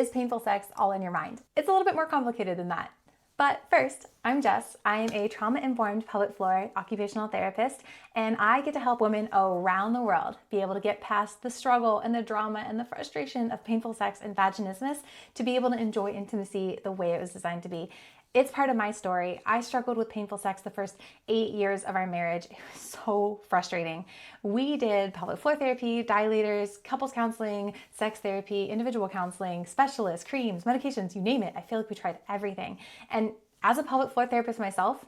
is painful sex all in your mind? It's a little bit more complicated than that. But first, I'm Jess. I am a trauma-informed pelvic floor occupational therapist, and I get to help women around the world be able to get past the struggle and the drama and the frustration of painful sex and vaginismus to be able to enjoy intimacy the way it was designed to be. It's part of my story. I struggled with painful sex the first 8 years of our marriage. It was so frustrating. We did pelvic floor therapy, dilators, couples counseling, sex therapy, individual counseling, specialists, creams, medications, you name it. I feel like we tried everything. And as a pelvic floor therapist myself,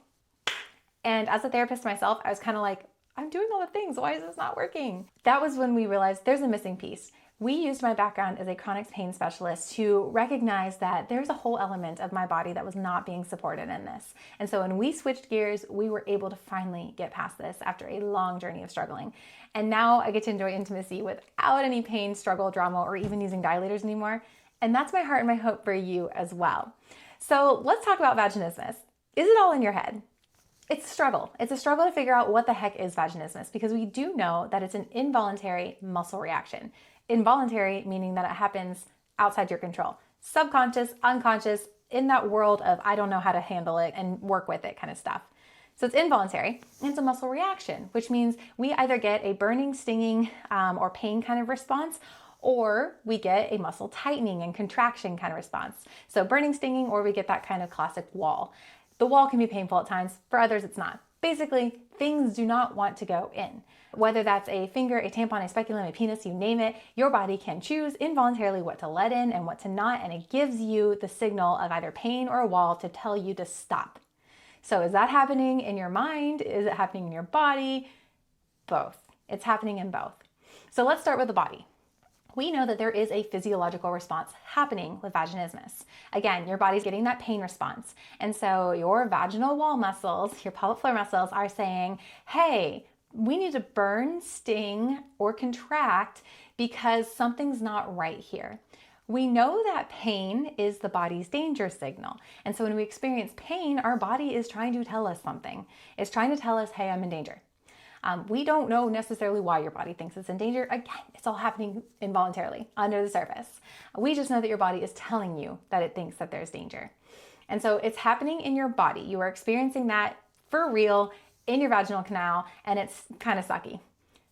and as a therapist myself, I was kind of like, I'm doing all the things. Why is this not working? That was when we realized there's a missing piece. We used my background as a chronic pain specialist to recognize that there's a whole element of my body that was not being supported in this. And so when we switched gears, we were able to finally get past this after a long journey of struggling. And now I get to enjoy intimacy without any pain, struggle, drama, or even using dilators anymore. And that's my heart and my hope for you as well. So let's talk about vaginismus. Is it all in your head? It's a struggle. It's a struggle to figure out what the heck is vaginismus, because we do know that it's an involuntary muscle reaction. Involuntary meaning that it happens outside your control. Subconscious, unconscious, in that world of I don't know how to handle it and work with it kind of stuff. So it's involuntary, and it's a muscle reaction, which means we either get a burning, stinging, or pain kind of response, or we get a muscle tightening and contraction kind of response. So burning, stinging, or we get that kind of classic wall. The wall can be painful at times, for others it's not. Basically, things do not want to go in. Whether that's a finger, a tampon, a speculum, a penis, you name it, your body can choose involuntarily what to let in and what to not, and it gives you the signal of either pain or a wall to tell you to stop. So is that happening in your mind? Is it happening in your body? Both. It's happening in both. So let's start with the body. We know that there is a physiological response happening with vaginismus. Again, your body's getting that pain response. And so your vaginal wall muscles, your pelvic floor muscles are saying, hey, we need to burn, sting, or contract because something's not right here. We know that pain is the body's danger signal. And so when we experience pain, our body is trying to tell us something. It's trying to tell us, hey, I'm in danger. We don't know necessarily why your body thinks it's in danger. Again, it's all happening involuntarily under the surface. We just know that your body is telling you that it thinks that there's danger. And so it's happening in your body. You are experiencing that for real in your vaginal canal, and it's kind of sucky.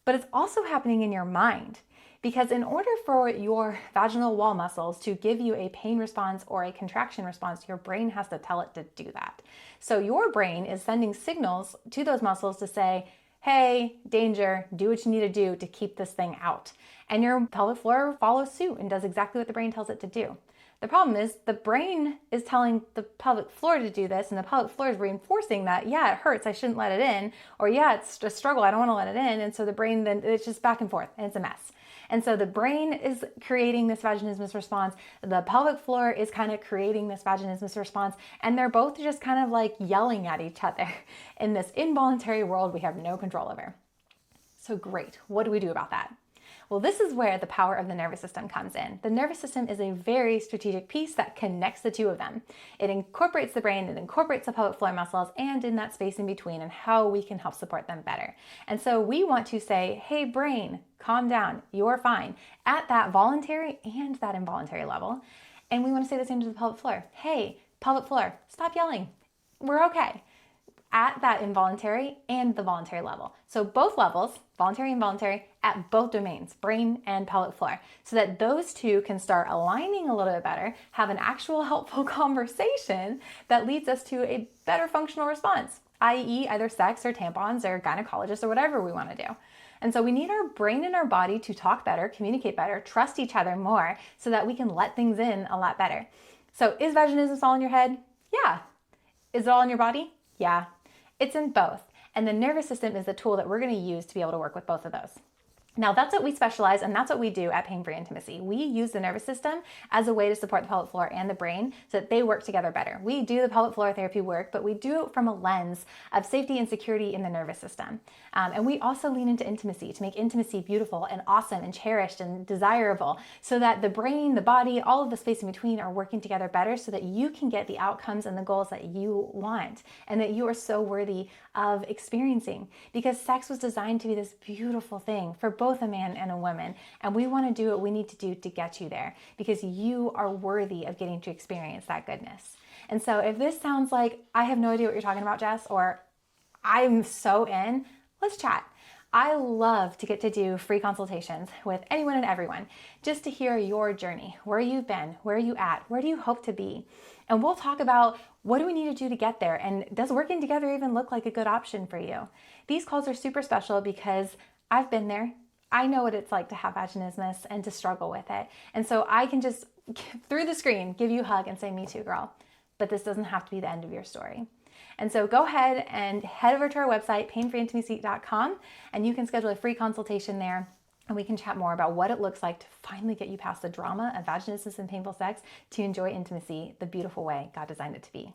But it's also happening in your mind, because in order for your vaginal wall muscles to give you a pain response or a contraction response, your brain has to tell it to do that. So your brain is sending signals to those muscles to say, hey, danger, do what you need to do to keep this thing out. And your pelvic floor follows suit and does exactly what the brain tells it to do. The problem is the brain is telling the pelvic floor to do this, and the pelvic floor is reinforcing that, yeah, it hurts, I shouldn't let it in, or yeah, it's a struggle, I don't want to let it in. And so the brain then, it's just back and forth, and it's a mess. And so the brain is creating this vaginismus response, the pelvic floor is kind of creating this vaginismus response, and they're both just kind of like yelling at each other in this involuntary world we have no control over. So great, what do we do about that? Well, this is where the power of the nervous system comes in. The nervous system is a very strategic piece that connects the two of them. It incorporates the brain, it incorporates the pelvic floor muscles, and in that space in between, and how we can help support them better. And so we want to say, hey brain, calm down, you're fine, at that voluntary and that involuntary level. And we want to say the same to the pelvic floor. Hey, pelvic floor, stop yelling. We're okay. At that involuntary and the voluntary level. So both levels, voluntary and involuntary, at both domains, brain and pelvic floor, so that those two can start aligning a little bit better, have an actual helpful conversation that leads us to a better functional response, i.e. either sex or tampons or gynecologists or whatever we want to do. And so we need our brain and our body to talk better, communicate better, trust each other more, so that we can let things in a lot better. So is vaginismus all in your head? Yeah. Is it all in your body? Yeah. It's in both. And the nervous system is the tool that we're going to use to be able to work with both of those. Now that's what we specialize and that's what we do at Pain-Free Intimacy. We use the nervous system as a way to support the pelvic floor and the brain so that they work together better. We do the pelvic floor therapy work, but we do it from a lens of safety and security in the nervous system. And we also lean into intimacy to make intimacy beautiful and awesome and cherished and desirable so that the brain, the body, all of the space in between are working together better so that you can get the outcomes and the goals that you want and that you are so worthy of experiencing. Because sex was designed to be this beautiful thing for both both a man and a woman, and we want to do what we need to do to get you there because you are worthy of getting to experience that goodness. And so if this sounds like I have no idea what you're talking about, Jess, or I'm so in, let's chat. I love to get to do free consultations with anyone and everyone just to hear your journey, where you've been, where are you at, where do you hope to be? And we'll talk about what do we need to do to get there, and does working together even look like a good option for you? These calls are super special because I've been there. I know what it's like to have vaginismus and to struggle with it. And so I can just, through the screen, give you a hug and say, me too, girl. But this doesn't have to be the end of your story. And so go ahead and head over to our website, painfreeintimacy.com, and you can schedule a free consultation there. And we can chat more about what it looks like to finally get you past the drama of vaginismus and painful sex to enjoy intimacy the beautiful way God designed it to be.